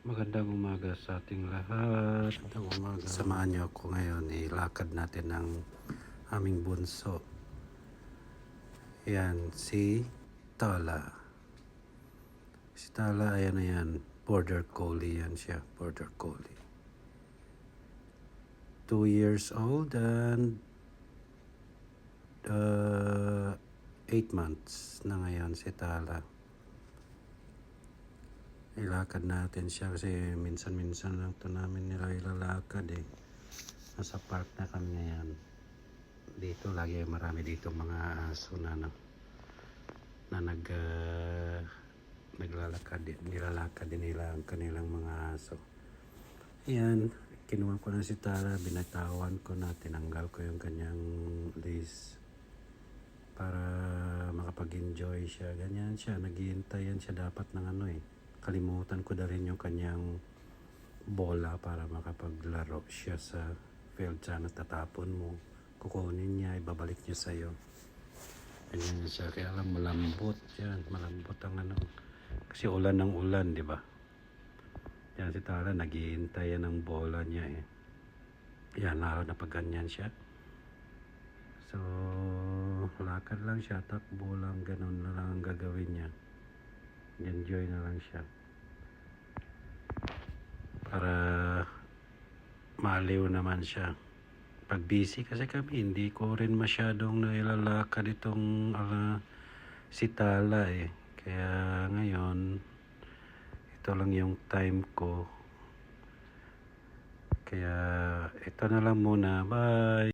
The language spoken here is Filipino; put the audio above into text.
Magandang umaga sa ating lahat. Magandang umaga. Samahan niyo ako ngayon, ilakad natin ang aming bunso. Yan, si Tala. Si Tala, ayan, border collie yan siya, border collie. 2 years old and 8 months na ngayon si Tala. Ilakad natin siya kasi minsan-minsan lang ito namin nila ilalakad eh. Nasa park na kami ngayon. Dito lagi marami dito mga aso na naglalakad din, nilalakad din nila ang kanilang mga aso. Ayan, kinuha ko na si Tara, binatawan ko na, tinanggal ko yung kanyang lace para makapag-enjoy siya. Ganyan siya, naghihintay yan siya dapat ng ano eh. Kalimutan ko na rin yung kanyang bola para makapaglaro siya sa field. Sana tatapon mo, kukunin niya, ibabalik niya sa'yo. Ganyan siya, kaya alam malambot yan, malambot ang ano. Kasi ulan ng ulan, di ba? Yan si Tara, naghihintay yan ng bola niya eh. Yan, lalo na pag ganyan siya. So, lakad lang siya, takbo lang, ganun na lang ang gagawin niya. Enjoy na lang siya. Para maliw naman siya. Pag busy kasi kami, hindi ko rin masyadong nailalakad itong si Tala eh. Kaya ngayon, ito lang yung time ko. Kaya ito na lang muna. Bye!